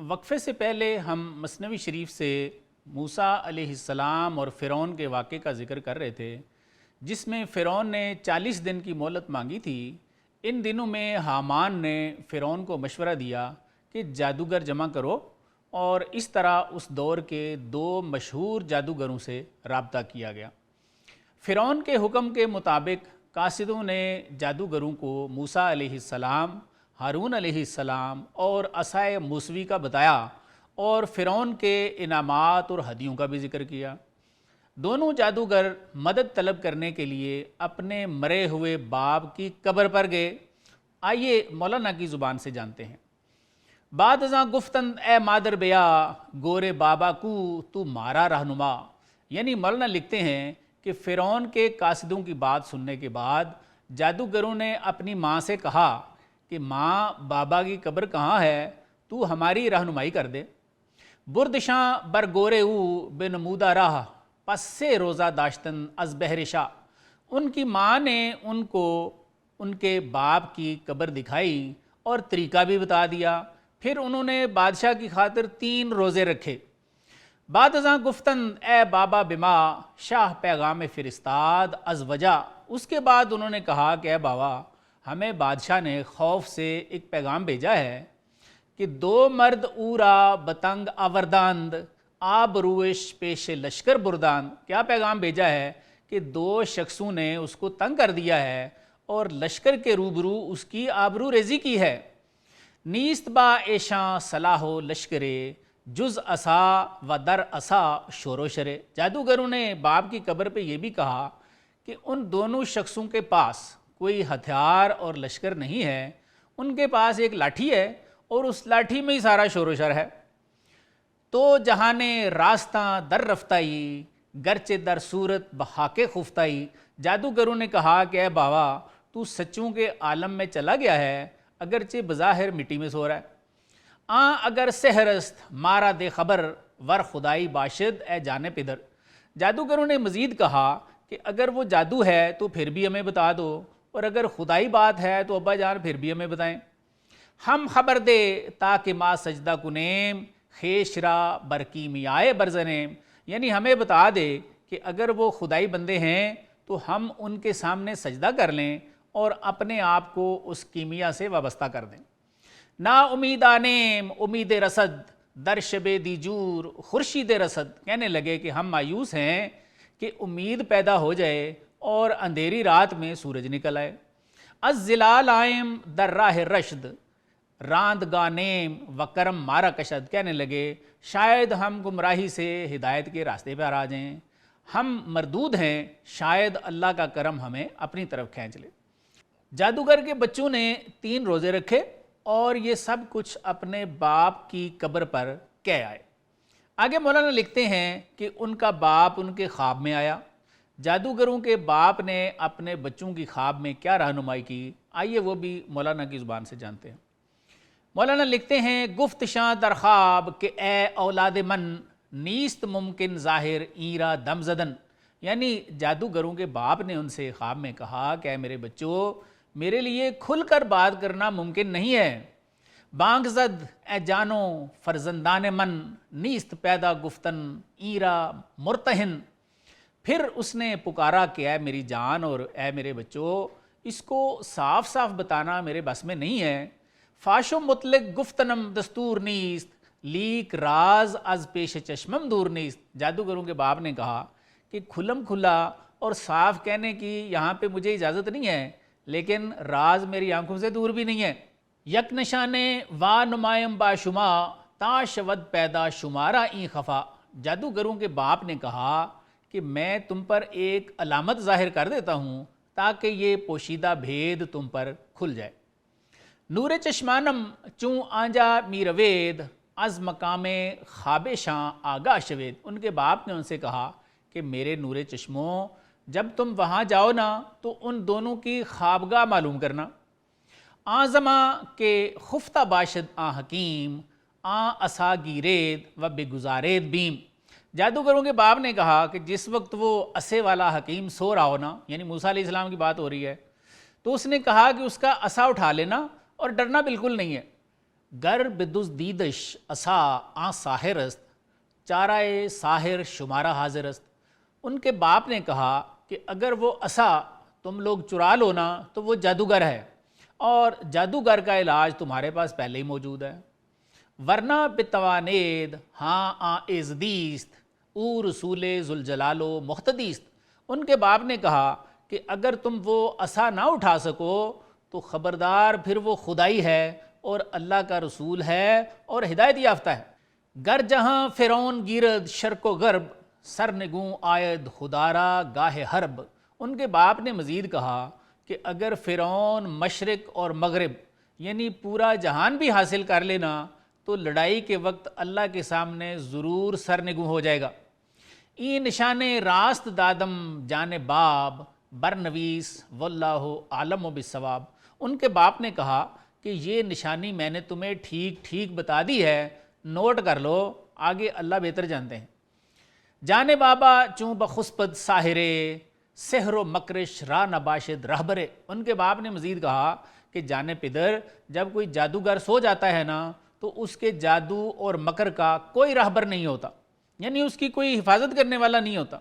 وقفے سے پہلے ہم مثنوی شریف سے موسیٰ علیہ السلام اور فرعون کے واقعے کا ذکر کر رہے تھے، جس میں فرعون نے 40 دن کی مہلت مانگی تھی۔ ان دنوں میں حامان نے فرعون کو مشورہ دیا کہ جادوگر جمع کرو، اور اس طرح اس دور کے 2 مشہور جادوگروں سے رابطہ کیا گیا۔ فرعون کے حکم کے مطابق قاصدوں نے جادوگروں کو موسیٰ علیہ السلام، ہارون علیہ السلام اور عصائے موسوی کا بتایا، اور فرعون کے انعامات اور ہدیوں کا بھی ذکر کیا۔ دونوں جادوگر مدد طلب کرنے کے لیے اپنے مرے ہوئے باپ کی قبر پر گئے۔ آئیے مولانا کی زبان سے جانتے ہیں۔ بعد ازاں گفتن اے مادر بیا، گورے بابا کو تو مارا رہنما۔ یعنی مولانا لکھتے ہیں کہ فرعون کے قاصدوں کی بات سننے کے بعد جادوگروں نے اپنی ماں سے کہا کہ ماں، بابا کی قبر کہاں ہے، تو ہماری رہنمائی کر دے۔ بردشاں بر گورے او بنمودہ راہ، پس سے روزہ داشتن از بہر شاہ۔ ان کی ماں نے ان کو ان کے باپ کی قبر دکھائی اور طریقہ بھی بتا دیا۔ پھر انہوں نے بادشاہ کی خاطر 3 روزے رکھے۔ بعد ازاں گفتن اے بابا بما، شاہ پیغام فرستاد از وجہ۔ اس کے بعد انہوں نے کہا کہ اے بابا، ہمیں بادشاہ نے خوف سے ایک پیغام بھیجا ہے کہ 2 مرد اورا بتنگ آورداند، آب روش پیش لشکر برداند۔ کیا پیغام بھیجا ہے کہ 2 شخصوں نے اس کو تنگ کر دیا ہے اور لشکر کے روبرو اس کی آبرو ریزی کی ہے۔ نیست با ایشاں صلاح و لشکرے، جز عصا و در عصا شور و شرے۔ جادوگروں نے باپ کی قبر پہ یہ بھی کہا کہ ان دونوں شخصوں کے پاس کوئی ہتھیار اور لشکر نہیں ہے، ان کے پاس ایک لاٹھی ہے اور اس لاٹھی میں ہی سارا شور و شر ہے۔ تو جہانے راستاں در رفتائی، گرچہ در صورت بحاک خفتائی۔ جادوگروں نے کہا کہ اے بابا، تو سچوں کے عالم میں چلا گیا ہے، اگرچہ بظاہر مٹی میں سو رہا ہے۔ اگر سحرست مارا دے خبر، ور خدائی باشد اے جانے پدر۔ جادوگروں نے مزید کہا کہ اگر وہ جادو ہے تو پھر بھی ہمیں بتا دو، اور اگر خدائی بات ہے تو ابا جان پھر بھی ہمیں بتائیں۔ ہم خبر دے تاکہ ما سجدہ کنیم، خیشرا برکیمی آئے برزنیم۔ یعنی ہمیں بتا دے کہ اگر وہ خدائی بندے ہیں تو ہم ان کے سامنے سجدہ کر لیں اور اپنے آپ کو اس کیمیا سے وابستہ کر دیں۔ نا امیدانیم امید رسد، در شب دیجور خورشید رسد۔ کہنے لگے کہ ہم مایوس ہیں کہ امید پیدا ہو جائے اور اندھیری رات میں سورج نکل آئے۔ از زلال آئیم در راہ رشد، راند گانیم و کرم مارا کشد۔ کہنے لگے شاید ہم گمراہی سے ہدایت کے راستے پر آ جائیں، ہم مردود ہیں، شاید اللہ کا کرم ہمیں اپنی طرف کھینچ لے۔ جادوگر کے بچوں نے 3 روزے رکھے اور یہ سب کچھ اپنے باپ کی قبر پر کہہ آئے۔ آگے مولانا لکھتے ہیں کہ ان کا باپ ان کے خواب میں آیا۔ جادوگروں کے باپ نے اپنے بچوں کی خواب میں کیا رہنمائی کی، آئیے وہ بھی مولانا کی زبان سے جانتے ہیں۔ مولانا لکھتے ہیں گفت شاں در خواب کہ اے اولاد من، نیست ممکن ظاہر ایرا دم زدن۔ یعنی جادوگروں کے باپ نے ان سے خواب میں کہا کہ اے میرے بچوں، میرے لیے کھل کر بات کرنا ممکن نہیں ہے۔ بانگ زد اے جانو فرزندان من، نیست پیدا گفتن ایرا مرتہن۔ پھر اس نے پکارا کہ اے میری جان اور اے میرے بچوں، اس کو صاف صاف بتانا میرے بس میں نہیں ہے۔ فاش و مطلق گفتنم دستور نیست، لیک راز از پیش چشمم دور نیست۔ جادوگروں کے باپ نے کہا کہ کھلم کھلا اور صاف کہنے کی یہاں پہ مجھے اجازت نہیں ہے، لیکن راز میری آنکھوں سے دور بھی نہیں ہے۔ یک نشانے وا نمائم با شما، تا شود پیدا شمارا این خفا۔ جادوگروں کے باپ نے کہا کہ میں تم پر ایک علامت ظاہر کر دیتا ہوں تاکہ یہ پوشیدہ بھید تم پر کھل جائے۔ نور چشمانم چوں آنجا میروید، از مقام خواب شاں آگاہ شوید۔ ان کے باپ نے ان سے کہا کہ میرے نور چشموں، جب تم وہاں جاؤ نا تو ان دونوں کی خوابگاہ معلوم کرنا۔ آزما کے خفتہ باشد آ حکیم، آ اسا گیرید و بگزارید بیم۔ جادوگروں کے باپ نے کہا کہ جس وقت وہ اسے والا حکیم سو رہا ہو نا، یعنی موسیٰ علیہ السلام کی بات ہو رہی ہے، تو اس نے کہا کہ اس کا عصا اٹھا لینا اور ڈرنا بالکل نہیں ہے۔ گر بدزدیدش اسا آ ساحر است، چارہ ساحر شمارہ حاضر است۔ ان کے باپ نے کہا کہ اگر وہ عصا تم لوگ چرا لو نا تو وہ جادوگر ہے، اور جادوگر کا علاج تمہارے پاس پہلے ہی موجود ہے۔ ورنہ بتوانید ہاں آ ازدیست او رسول ذوالجلال و مقتدیست۔ ان کے باپ نے کہا کہ اگر تم وہ عصا نہ اٹھا سکو تو خبردار پھر وہ خدائی ہے اور اللہ کا رسول ہے اور ہدایت یافتہ ہے۔ گر جہاں فرعون گیرد شرق و غرب، سر نگوں آید خدارا گاہ حرب۔ ان کے باپ نے مزید کہا کہ اگر فرعون مشرق اور مغرب یعنی پورا جہان بھی حاصل کر لینا تو لڑائی کے وقت اللہ کے سامنے ضرور سرنگوں ہو جائے گا۔ ای نشان راست دادم جان باب برنویس واللہ عالم بالصواب۔ ان کے باپ نے کہا کہ یہ نشانی میں نے تمہیں ٹھیک ٹھیک بتا دی ہے، نوٹ کر لو، آگے اللہ بہتر جانتے ہیں۔ جان بابا چوں بخسپد ساحرے سحر و مکرش را نباشد رہبرے۔ ان کے باپ نے مزید کہا کہ جان پدر، جب کوئی جادوگر سو جاتا ہے نا تو اس کے جادو اور مکر کا کوئی رہبر نہیں ہوتا، یعنی اس کی کوئی حفاظت کرنے والا نہیں ہوتا۔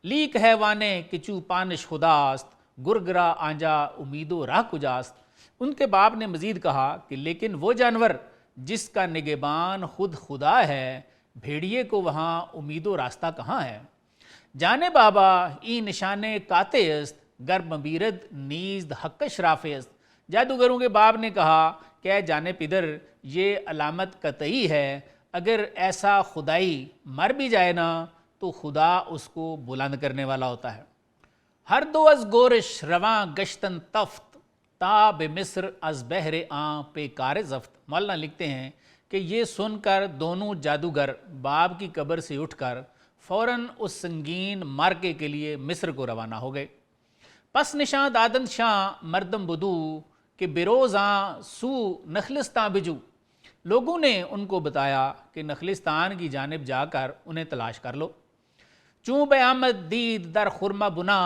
لیک حیوانے کچو پانش خداست، گرگرا آنجا امیدو راہ کجاست۔ ان کے باپ نے مزید کہا کہ لیکن وہ جانور جس کا نگہبان خود خدا ہے، بھیڑیے کو وہاں امید و راستہ کہاں ہے۔ جانے بابا ای نشانے کاتے است، گر مبیرد نیزد حق شرافے است۔ جادوگروں کے باپ نے کہا کہ اے جانے پدر، یہ علامت قطعی ہے، اگر ایسا خدائی مر بھی جائے نا تو خدا اس کو بلند کرنے والا ہوتا ہے۔ ہر دو از گورش رواں گشتن تفت، تا بے مصر از بحر آں پہ کار زفت۔ مولانا لکھتے ہیں کہ یہ سن کر دونوں جادوگر باپ کی قبر سے اٹھ کر فوراً اس سنگین مارکے کے لیے مصر کو روانہ ہو گئے۔ پس نشاں دادند شاہ مردم بدو کہ بروزاں سو نخلستان بجو۔ لوگوں نے ان کو بتایا کہ نخلستان کی جانب جا کر انہیں تلاش کر لو۔ چوں بے آمد دید در خرمہ بنا،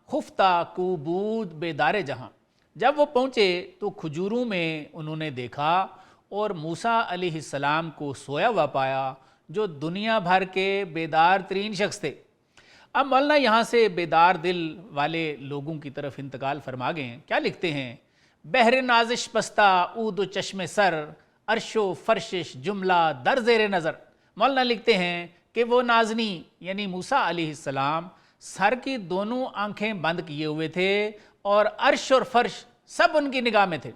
خفتہ کو بود بیدار جہاں۔ جب وہ پہنچے تو کھجوروں میں انہوں نے دیکھا اور موسیٰ علیہ السلام کو سویا ہوا پایا، جو دنیا بھر کے بیدار ترین شخص تھے۔ اب مولانا یہاں سے بیدار دل والے لوگوں کی طرف انتقال فرما گئے ہیں۔ کیا لکھتے ہیں؟ بحر نازش بستہ اود و چشم سر، عرش و فرشش جملہ در زیر نظر۔ مولانا لکھتے ہیں کہ وہ نازنی یعنی موسیٰ علیہ السلام سر کی دونوں آنکھیں بند کیے ہوئے تھے اور عرش اور فرش سب ان کی نگاہ میں تھے۔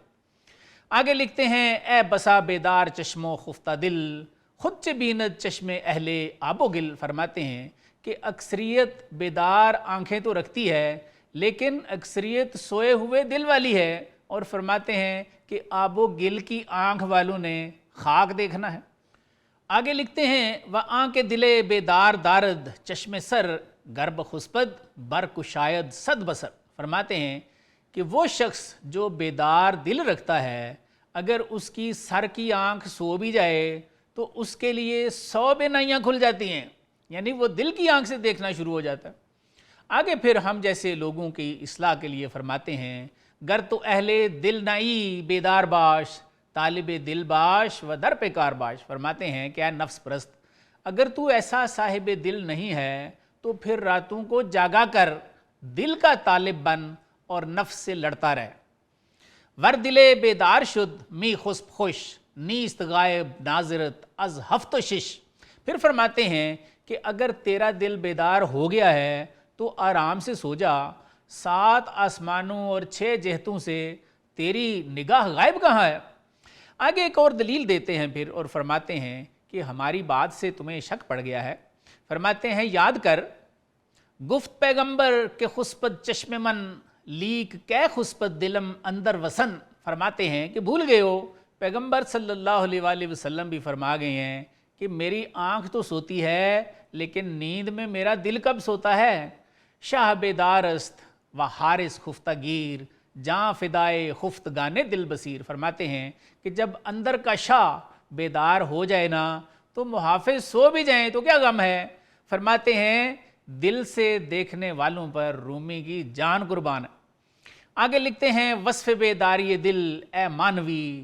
آگے لکھتے ہیں اے بسا بیدار چشم و خفتہ دل، خود چہ بیند چشم اہل آب و گل۔ فرماتے ہیں کہ اکثریت بیدار آنکھیں تو رکھتی ہے لیکن اکثریت سوئے ہوئے دل والی ہے، اور فرماتے ہیں کہ آب و گل کی آنکھ والوں نے خاک دیکھنا ہے۔ آگے لکھتے ہیں وہ آنکھ دلے بیدار دارد چشم سر، گرب خسپد بر کشاید صد بسر۔ فرماتے ہیں کہ وہ شخص جو بیدار دل رکھتا ہے، اگر اس کی سر کی آنکھ سو بھی جائے تو اس کے لیے 100 بینائیاں کھل جاتی ہیں، یعنی وہ دل کی آنکھ سے دیکھنا شروع ہو جاتا ہے۔ آگے پھر ہم جیسے لوگوں کی اصلاح کے لیے فرماتے ہیں گر تو اہل دل نئی بیدار باش، طالب دل باش و در پہ کار باش۔ فرماتے ہیں کہ اے نفس پرست، اگر تو ایسا صاحب دل نہیں ہے تو پھر راتوں کو جاگا کر دل کا طالب بن اور نفس سے لڑتا رہے۔ ور دلے بیدار شد می خسب خوش، نیست غائب ناظرت از ہفت و شش۔ پھر فرماتے ہیں کہ اگر تیرا دل بیدار ہو گیا ہے تو آرام سے سو جا، 7 آسمانوں اور 6 جہتوں سے تیری نگاہ غائب کہاں ہے۔ آگے ایک اور دلیل دیتے ہیں پھر، اور فرماتے ہیں کہ ہماری بات سے تمہیں شک پڑ گیا ہے۔ فرماتے ہیں یاد کر گفت پیغمبر کے خسپت چشم من، لیک کہ خسپت دلم اندر وسن۔ فرماتے ہیں کہ بھول گئے ہو، پیغمبر صلی اللہ علیہ وآلہ وسلم بھی فرما گئے ہیں کہ میری آنکھ تو سوتی ہے لیکن نیند میں میرا دل کب سوتا ہے۔ شاہ بیدار است و حارس خفتہ گیر، جاں فدائے خفت گانے دل بصیر۔ فرماتے ہیں کہ جب اندر کا شاہ بیدار ہو جائے نا تو محافظ سو بھی جائیں تو کیا غم ہے۔ فرماتے ہیں دل سے دیکھنے والوں پر رومی کی جان قربان ہے۔ آگے لکھتے ہیں وصف بیداری دل اے مانوی،